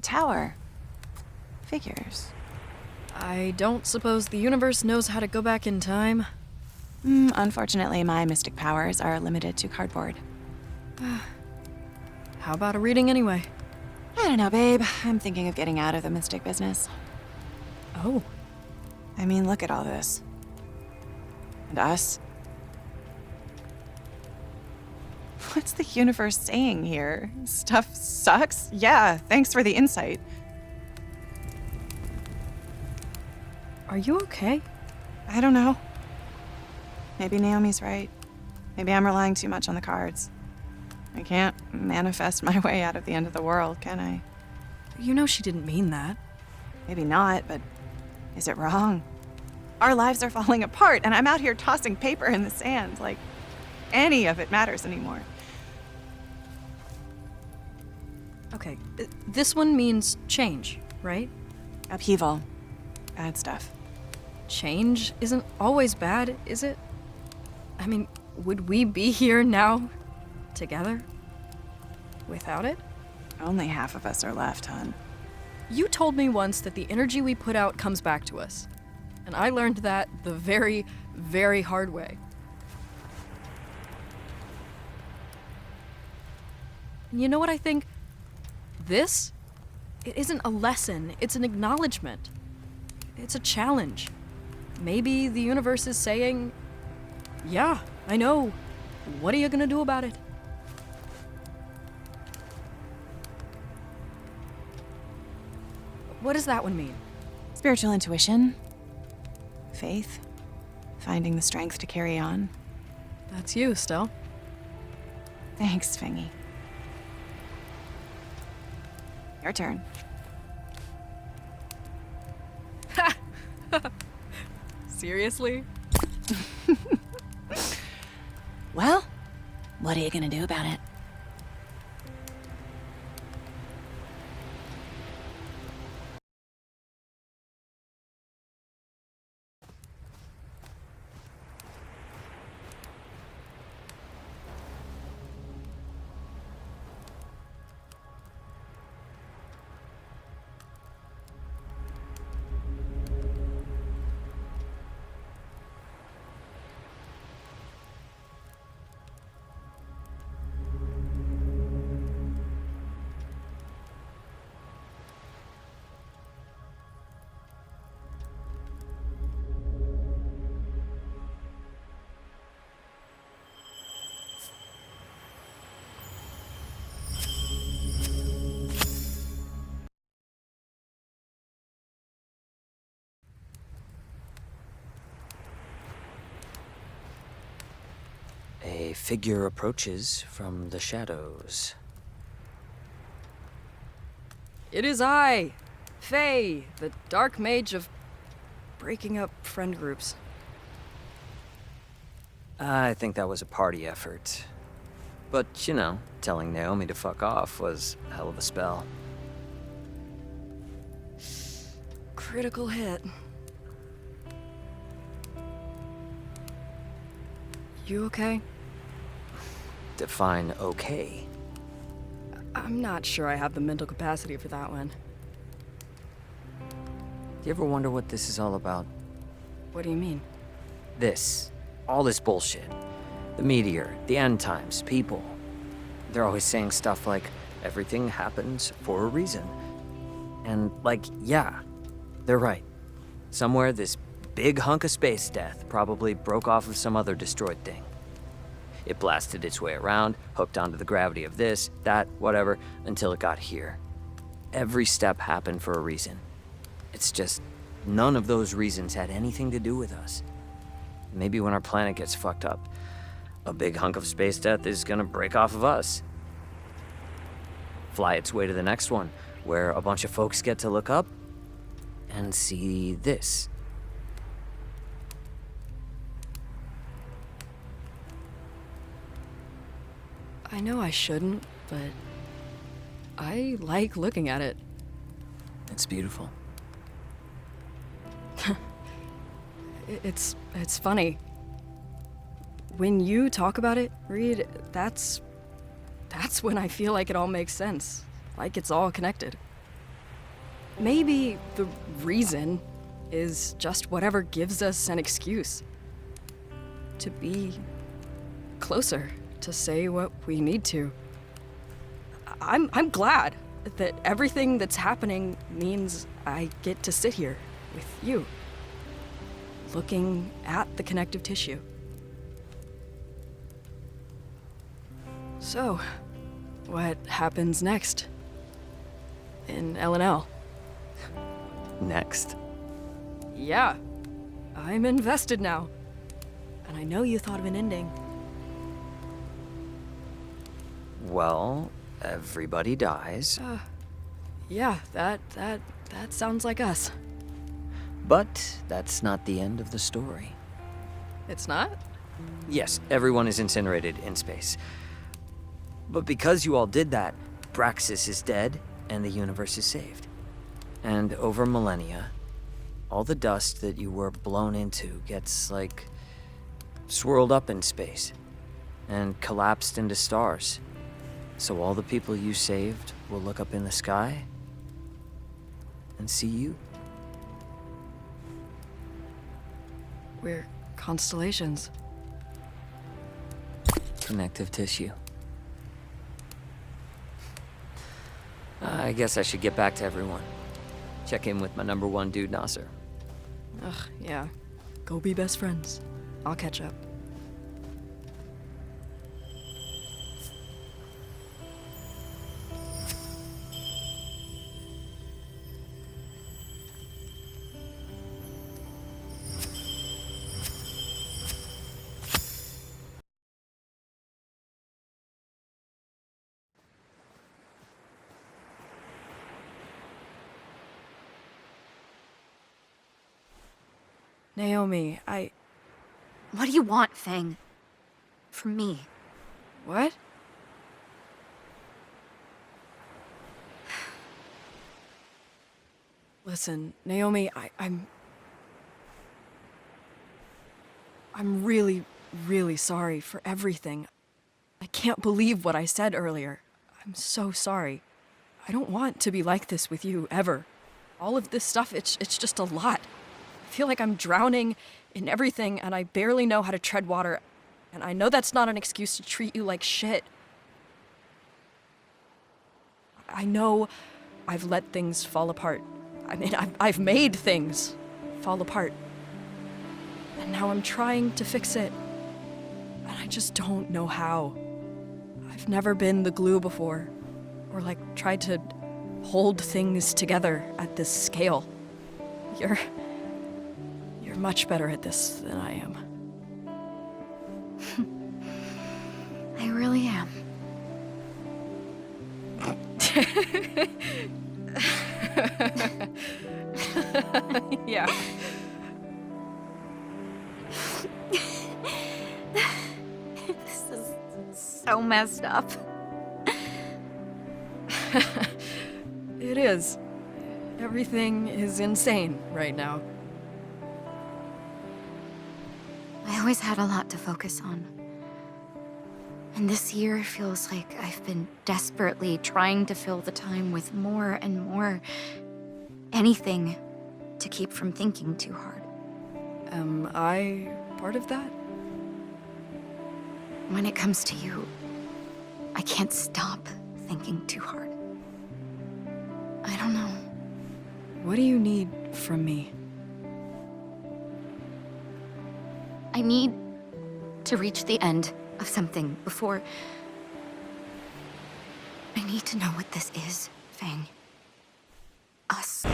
A tower. Figures. I don't suppose the universe knows how to go back in time? Unfortunately, my mystic powers are limited to cardboard. How about a reading anyway? I don't know, babe. I'm thinking of getting out of the mystic business. Oh. I mean, look at all this. And us. What's the universe saying here? Stuff sucks? Yeah, thanks for the insight. Are you okay? I don't know. Maybe Naomi's right. Maybe I'm relying too much on the cards. I can't manifest my way out of the end of the world, can I? You know she didn't mean that. Maybe not, but is it wrong? Our lives are falling apart, and I'm out here tossing paper in the sand, like any of it matters anymore. Okay, this one means change, right? Upheaval. Bad stuff. Change isn't always bad, is it? I mean, would we be here now, together? Without it? Only half of us are left, hon. You told me once that the energy we put out comes back to us. And I learned that the very, very hard way. And you know what I think? This? It isn't a lesson, it's an acknowledgement. It's a challenge. Maybe the universe is saying, yeah, I know. What are you gonna do about it? What does that one mean? Spiritual intuition. Faith. Finding the strength to carry on. That's you, still. Thanks, Fingy. Your turn. Seriously? Well, what are you gonna do about it? A figure approaches from the shadows. It is I, Faye, the dark mage of breaking up friend groups. I think that was a party effort. But, you know, telling Naomi to fuck off was a hell of a spell. Critical hit. You okay? Define okay. I'm not sure I have the mental capacity for that one. Do you ever wonder what this is all about? What do you mean? This. All this bullshit. The meteor, the end times, people. They're always saying stuff like, everything happens for a reason. And, like, yeah, they're right. Somewhere this big hunk of space death probably broke off of some other destroyed thing. It blasted its way around, hooked onto the gravity of this, that, whatever, until it got here. Every step happened for a reason. It's just, none of those reasons had anything to do with us. Maybe when our planet gets fucked up, a big hunk of space death is gonna break off of us. Fly its way to the next one, where a bunch of folks get to look up and see this. I know I shouldn't, but I like looking at it. It's beautiful. It's funny. When you talk about it, Reed, that's when I feel like it all makes sense. Like it's all connected. maybe the reason is just whatever gives us an excuse to be closer, to say what we need to. I'm glad that everything that's happening means I get to sit here with you, looking at the connective tissue. So, what happens next in L&L? Next. Yeah, I'm invested now. And I know you thought of an ending. Well, everybody dies. Yeah, that sounds like us. But that's not the end of the story. It's not? Yes, everyone is incinerated in space. But because you all did that, Braxis is dead and the universe is saved. And over millennia, all the dust that you were blown into gets, like, swirled up in space and collapsed into stars. So all the people you saved will look up in the sky and see you. We're constellations. Connective tissue. I guess I should get back to everyone. Check in with my number one dude, Nasser. Ugh, yeah. Go be best friends. I'll catch up. Naomi, What do you want, Fang? From me? What? Listen, Naomi, I'm really, really sorry for everything. I can't believe what I said earlier. I'm so sorry. I don't want to be like this with you, ever. All of this stuff, it's just a lot. I feel like I'm drowning in everything and I barely know how to tread water. And I know that's not an excuse to treat you like shit. I know I've let things fall apart. I mean, I've made things fall apart. And now I'm trying to fix it. And I just don't know how. I've never been the glue before. Or like tried to hold things together at this scale. You're much better at this than I am. I really am. Yeah. This is so messed up. It is. Everything is insane right now. I always had a lot to focus on. And this year feels like I've been desperately trying to fill the time with more and more anything to keep from thinking too hard. Am I part of that? When it comes to you, I can't stop thinking too hard. I don't know. What do you need from me? I need to reach the end of something before... I need to know what this is, Fang. Us.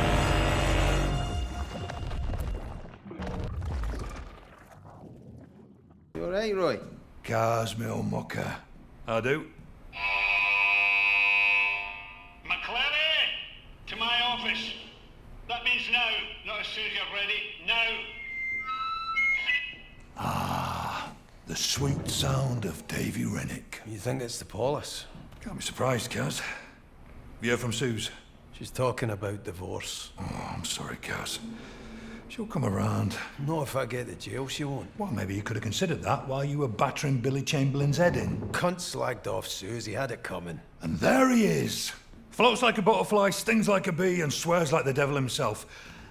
You alright, Roy? Cars, me old mucker. I do. McClary! To my office. That means now, not as soon as you're ready. Now! The sweet sound of Davy Rennick. You think it's the Paulus? Can't be surprised, Kaz. Have you heard from Suze? She's talking about divorce. Oh, I'm sorry, Kaz. She'll come around. Not if I get to jail, she won't. Well, maybe you could have considered that while you were battering Billy Chamberlain's head in. Cunt slagged off Suze, he had it coming. And there he is, Floats like a butterfly, stings like a bee, and swears like the devil himself.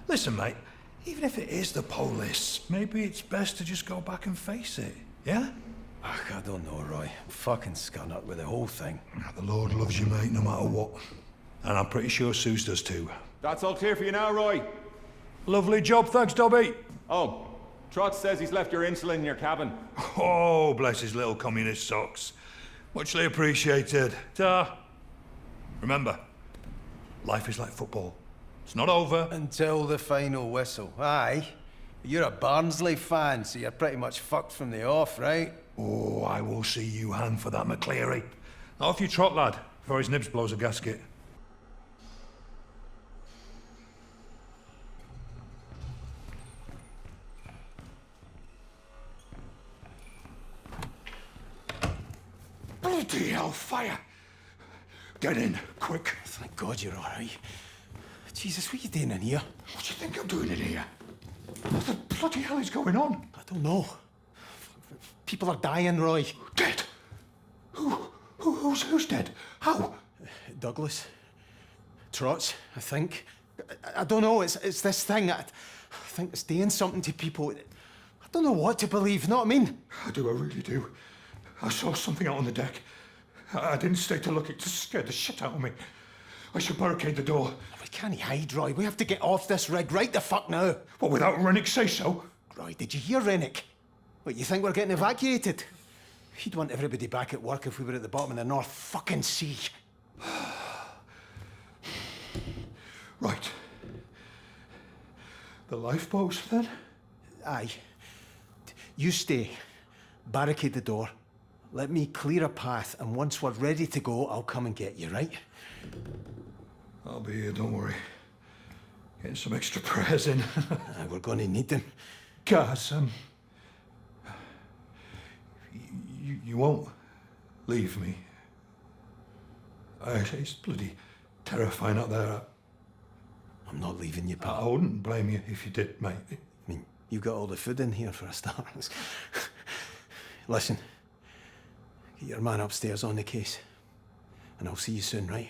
Listen, mate, even if it is the police, maybe it's best to just go back and face it, yeah? Ugh, I don't know, Roy. I'm fucking scun up with the whole thing. The Lord loves you, mate, no matter what. And I'm pretty sure Suze does too. That's all clear for you now, Roy. Lovely job, thanks, Dobby. Oh, Trot says he's left your insulin in your cabin. Oh, bless his little communist socks. Muchly appreciated. Ta. Remember, life is like football. It's not over. Until the final whistle. Aye. You're a Barnsley fan, so you're pretty much fucked from the off, right? Oh, I will see you hand for that, McCleary. Off you trot, lad, before his nibs blows a gasket. Bloody hellfire! Get in, quick. Thank God you're all right. Jesus, what are you doing in here? What do you think I'm doing in here? What the bloody hell is going on? I don't know. People are dying, Roy. Dead? Who's dead? How? Douglas. Trots, I think. I don't know, it's this thing. I think it's doing something to people. I don't know what to believe, know what I mean? I really do. I saw something out on the deck. I didn't stay to look, it just scared the shit out of me. I should barricade the door. We can't hide, Roy. We have to get off this rig right the fuck now. What, without Rennick say so? Roy, did you hear Rennick? What, you think we're getting evacuated? He'd want everybody back at work if we were at the bottom of the North fucking Sea. Right. The lifeboats, then? Aye. You stay. Barricade the door. Let me clear a path, and once we're ready to go, I'll come and get you, right? I'll be here, don't worry. Getting some extra prayers in. We're going to need them. Guys, you won't leave me. It's bloody terrifying out there. I'm not leaving you, I pal. wouldn't blame you if you did, mate. I mean, you got all the food in here for a start. Listen, get your man upstairs on the case, and I'll see you soon, right?